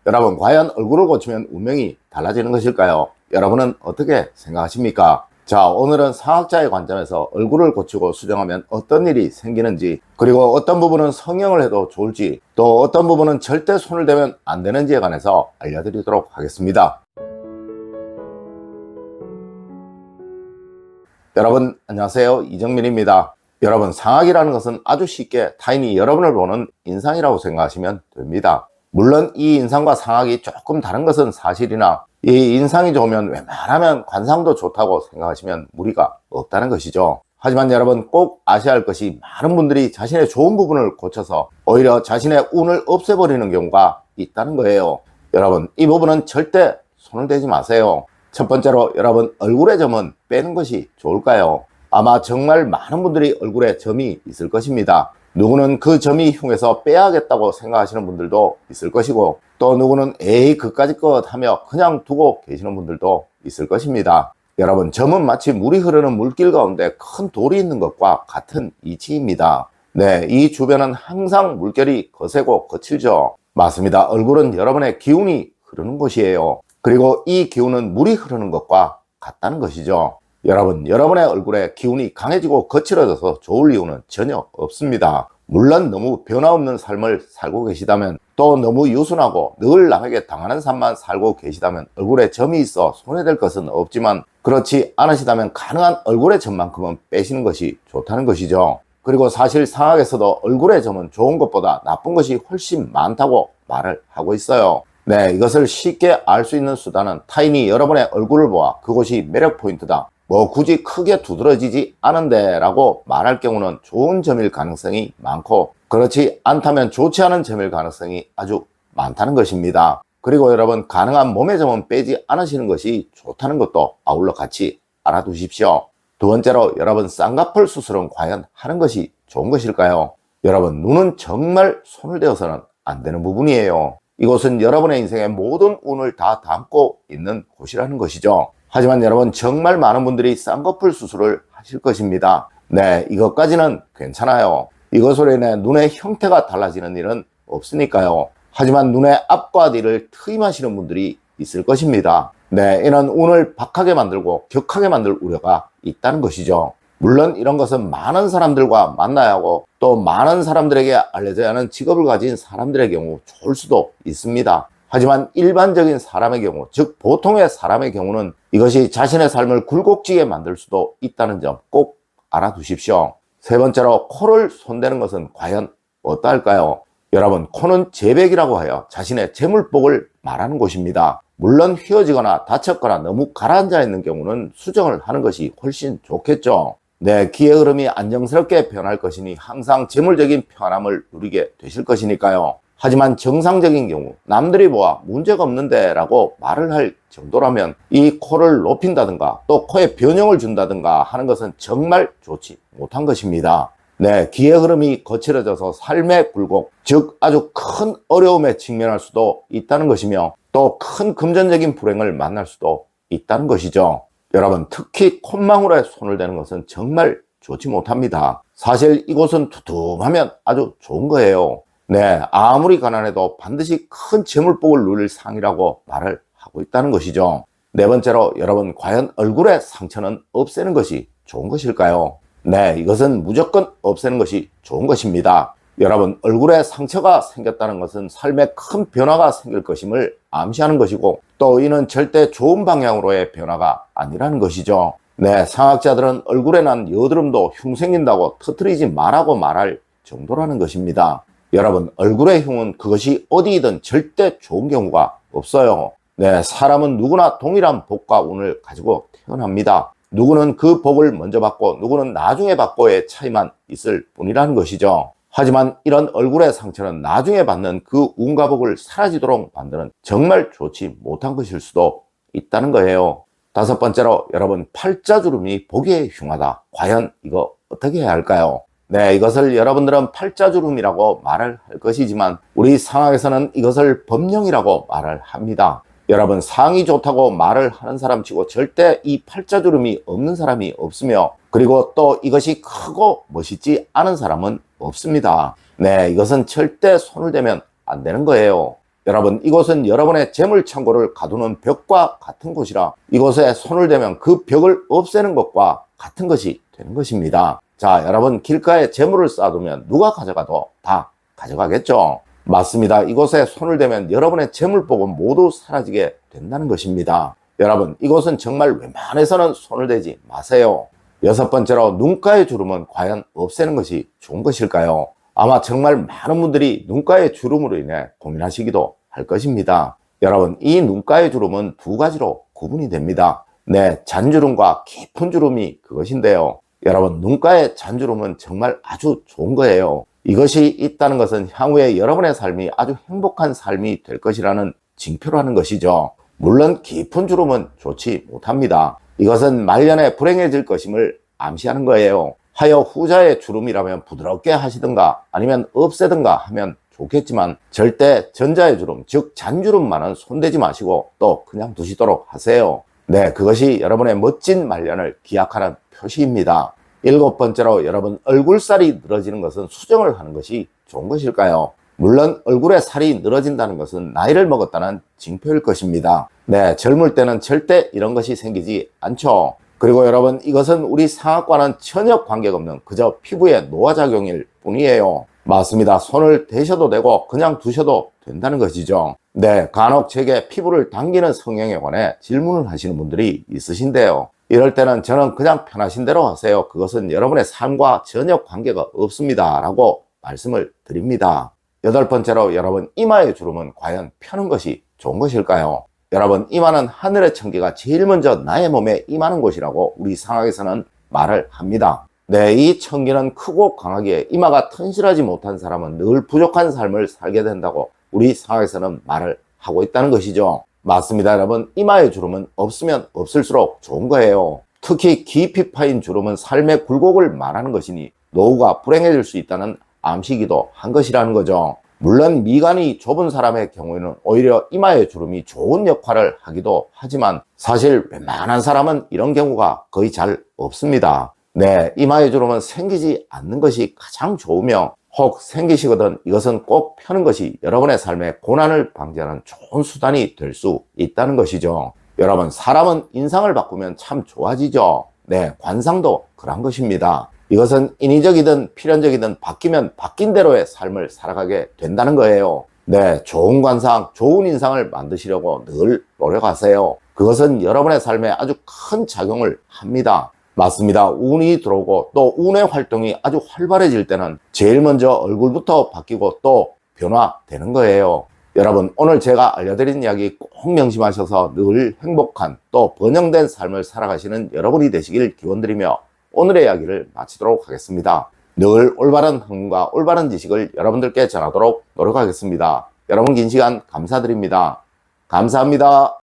여러분, 과연 얼굴을 고치면 운명이 달라지는 것일까요? 여러분은 어떻게 생각하십니까? 자, 오늘은 상학자의 관점에서 얼굴을 고치고 수정하면 어떤 일이 생기는지, 그리고 어떤 부분은 성형을 해도 좋을지, 또 어떤 부분은 절대 손을 대면 안 되는지에 관해서 알려드리도록 하겠습니다. 여러분, 안녕하세요. 이정민입니다. 여러분, 상학이라는 것은 아주 쉽게 타인이 여러분을 보는 인상이라고 생각하시면 됩니다. 물론 이 인상과 상학이 조금 다른 것은 사실이나, 이 인상이 좋으면 웬만하면 관상도 좋다고 생각하시면 무리가 없다는 것이죠. 하지만 여러분, 꼭 아셔야 할 것이, 많은 분들이 자신의 좋은 부분을 고쳐서 오히려 자신의 운을 없애버리는 경우가 있다는 거예요. 여러분, 이 부분은 절대 손을 대지 마세요. 첫 번째로, 여러분, 얼굴의 점은 빼는 것이 좋을까요? 아마 정말 많은 분들이 얼굴에 점이 있을 것입니다. 누구는 그 점이 흉해서 빼야겠다고 생각하시는 분들도 있을 것이고, 또 누구는 에이 그까짓 것 하며 그냥 두고 계시는 분들도 있을 것입니다. 여러분, 점은 마치 물이 흐르는 물길 가운데 큰 돌이 있는 것과 같은 이치입니다. 네, 이 주변은 항상 물결이 거세고 거칠죠. 맞습니다. 얼굴은 여러분의 기운이 흐르는 곳이에요. 그리고 이 기운은 물이 흐르는 것과 같다는 것이죠. 여러분, 여러분의 얼굴에 기운이 강해지고 거칠어져서 좋을 이유는 전혀 없습니다. 물론 너무 변화없는 삶을 살고 계시다면, 또 너무 유순하고 늘 남에게 당하는 삶만 살고 계시다면 얼굴에 점이 있어 손해될 것은 없지만, 그렇지 않으시다면 가능한 얼굴의 점만큼은 빼시는 것이 좋다는 것이죠. 그리고 사실 상학에서도 얼굴의 점은 좋은 것보다 나쁜 것이 훨씬 많다고 말을 하고 있어요. 네, 이것을 쉽게 알 수 있는 수단은, 타인이 여러분의 얼굴을 보아 그것이 매력 포인트다, 굳이 크게 두드러지지 않은데 라고 말할 경우는 좋은 점일 가능성이 많고, 그렇지 않다면 좋지 않은 점일 가능성이 아주 많다는 것입니다. 그리고 여러분, 가능한 몸의 점은 빼지 않으시는 것이 좋다는 것도 아울러 같이 알아두십시오. 두 번째로, 여러분, 쌍꺼풀 수술은 과연 하는 것이 좋은 것일까요? 여러분, 눈은 정말 손을 대어서는 안 되는 부분이에요. 이곳은 여러분의 인생의 모든 운을 다 담고 있는 곳이라는 것이죠. 하지만 여러분, 정말 많은 분들이 쌍꺼풀 수술을 하실 것입니다. 네, 이것까지는 괜찮아요. 이것으로 인해 눈의 형태가 달라지는 일은 없으니까요. 하지만 눈의 앞과 뒤를 트임하시는 분들이 있을 것입니다. 네, 이런 운을 박하게 만들고 격하게 만들 우려가 있다는 것이죠. 물론 이런 것은 많은 사람들과 만나야 하고, 또 많은 사람들에게 알려져야 하는 직업을 가진 사람들의 경우 좋을 수도 있습니다. 하지만 일반적인 사람의 경우, 즉 보통의 사람의 경우는 이것이 자신의 삶을 굴곡지게 만들 수도 있다는 점 꼭 알아두십시오. 세 번째로, 코를 손대는 것은 과연 어떨까요? 여러분, 코는 재백이라고 하여 자신의 재물복을 말하는 곳입니다. 물론 휘어지거나 다쳤거나 너무 가라앉아 있는 경우는 수정을 하는 것이 훨씬 좋겠죠. 네, 기의 흐름이 안정스럽게 변할 것이니 항상 재물적인 편함을 누리게 되실 것이니까요. 하지만 정상적인 경우, 남들이 보아 문제가 없는데 라고 말을 할 정도라면 이 코를 높인다든가 또 코에 변형을 준다든가 하는 것은 정말 좋지 못한 것입니다. 네, 기의 흐름이 거칠어져서 삶의 굴곡, 즉 아주 큰 어려움에 직면할 수도 있다는 것이며, 또 큰 금전적인 불행을 만날 수도 있다는 것이죠. 여러분, 특히 콧망울에 손을 대는 것은 정말 좋지 못합니다. 사실 이곳은 두툼하면 아주 좋은 거예요. 네, 아무리 가난해도 반드시 큰 재물복을 누릴 상이라고 말을 하고 있다는 것이죠. 네 번째로, 여러분, 과연 얼굴의 상처는 없애는 것이 좋은 것일까요? 네, 이것은 무조건 없애는 것이 좋은 것입니다. 여러분, 얼굴에 상처가 생겼다는 것은 삶에 큰 변화가 생길 것임을 암시하는 것이고, 또 이는 절대 좋은 방향으로의 변화가 아니라는 것이죠. 네, 상학자들은 얼굴에 난 여드름도 흉 생긴다고 터뜨리지 말라고 말할 정도라는 것입니다. 여러분, 얼굴의 흉은 그것이 어디이든 절대 좋은 경우가 없어요. 네, 사람은 누구나 동일한 복과 운을 가지고 태어납니다. 누구는 그 복을 먼저 받고 누구는 나중에 받고의 차이만 있을 뿐이라는 것이죠. 하지만 이런 얼굴의 상처는 나중에 받는 그 운과 복을 사라지도록 만드는 정말 좋지 못한 것일 수도 있다는 거예요. 다섯 번째로, 여러분, 팔자주름이 보기에 흉하다. 과연 이거 어떻게 해야 할까요? 네, 이것을 여러분들은 팔자주름이라고 말을 할 것이지만, 우리 상학에서는 이것을 범령이라고 말을 합니다. 여러분, 상이 좋다고 말을 하는 사람치고 절대 이 팔자주름이 없는 사람이 없으며, 그리고 또 이것이 크고 멋있지 않은 사람은 없습니다. 네, 이것은 절대 손을 대면 안 되는 거예요. 여러분, 이곳은 여러분의 재물 창고를 가두는 벽과 같은 곳이라 이곳에 손을 대면 그 벽을 없애는 것과 같은 것이 되는 것입니다. 자, 여러분, 길가에 재물을 쌓아두면 누가 가져가도 다 가져가겠죠? 맞습니다. 이곳에 손을 대면 여러분의 재물복은 모두 사라지게 된다는 것입니다. 여러분, 이곳은 정말 웬만해서는 손을 대지 마세요. 여섯 번째로, 눈가의 주름은 과연 없애는 것이 좋은 것일까요? 아마 정말 많은 분들이 눈가의 주름으로 인해 고민하시기도 할 것입니다. 여러분, 이 눈가의 주름은 두 가지로 구분이 됩니다. 네, 잔주름과 깊은 주름이 그것인데요. 여러분, 눈가의 잔주름은 정말 아주 좋은 거예요. 이것이 있다는 것은 향후에 여러분의 삶이 아주 행복한 삶이 될 것이라는 징표라는 것이죠. 물론 깊은 주름은 좋지 못합니다. 이것은 말년에 불행해질 것임을 암시하는 거예요. 하여 후자의 주름이라면 부드럽게 하시든가 아니면 없애든가 하면 좋겠지만 절대 전자의 주름, 즉 잔주름만은 손대지 마시고 또 그냥 두시도록 하세요. 네, 그것이 여러분의 멋진 말년을 기약하는 표시입니다. 일곱 번째로, 여러분, 얼굴살이 늘어지는 것은 수정을 하는 것이 좋은 것일까요? 물론 얼굴에 살이 늘어진다는 것은 나이를 먹었다는 징표일 것입니다. 네, 젊을 때는 절대 이런 것이 생기지 않죠. 그리고 여러분, 이것은 우리 상악과는 전혀 관계가 없는 그저 피부의 노화작용일 뿐이에요. 맞습니다. 손을 대셔도 되고 그냥 두셔도 된다는 것이죠. 네, 간혹 제게 피부를 당기는 성형에 관해 질문을 하시는 분들이 있으신데요. 이럴 때는 저는 그냥 편하신 대로 하세요. 그것은 여러분의 삶과 전혀 관계가 없습니다 라고 말씀을 드립니다. 여덟 번째로, 여러분, 이마의 주름은 과연 펴는 것이 좋은 것일까요? 여러분, 이마는 하늘의 천기가 제일 먼저 나의 몸에 임하는 곳이라고 우리 상학에서는 말을 합니다. 네, 이 천기는 크고 강하기에 이마가 튼실하지 못한 사람은 늘 부족한 삶을 살게 된다고 우리 상학에서는 말을 하고 있다는 것이죠. 맞습니다. 여러분, 이마의 주름은 없으면 없을수록 좋은 거예요. 특히 깊이 파인 주름은 삶의 굴곡을 말하는 것이니 노후가 불행해질 수 있다는 암시기도 한 것이라는 거죠. 물론 미간이 좁은 사람의 경우에는 오히려 이마의 주름이 좋은 역할을 하기도 하지만 사실 웬만한 사람은 이런 경우가 거의 잘 없습니다. 네, 이마의 주름은 생기지 않는 것이 가장 좋으며 혹 생기시거든 이것은 꼭 펴는 것이 여러분의 삶의 고난을 방지하는 좋은 수단이 될 수 있다는 것이죠. 여러분, 사람은 인상을 바꾸면 참 좋아지죠. 네, 관상도 그런 것입니다. 이것은 인위적이든 필연적이든 바뀌면 바뀐 대로의 삶을 살아가게 된다는 거예요. 네, 좋은 관상, 좋은 인상을 만드시려고 늘 노력하세요. 그것은 여러분의 삶에 아주 큰 작용을 합니다. 맞습니다. 운이 들어오고 또 운의 활동이 아주 활발해질 때는 제일 먼저 얼굴부터 바뀌고 또 변화되는 거예요. 여러분, 오늘 제가 알려드린 이야기 꼭 명심하셔서 늘 행복한 또 번영된 삶을 살아가시는 여러분이 되시길 기원드리며 오늘의 이야기를 마치도록 하겠습니다. 늘 올바른 학문과 올바른 지식을 여러분들께 전하도록 노력하겠습니다. 여러분, 긴 시간 감사드립니다. 감사합니다.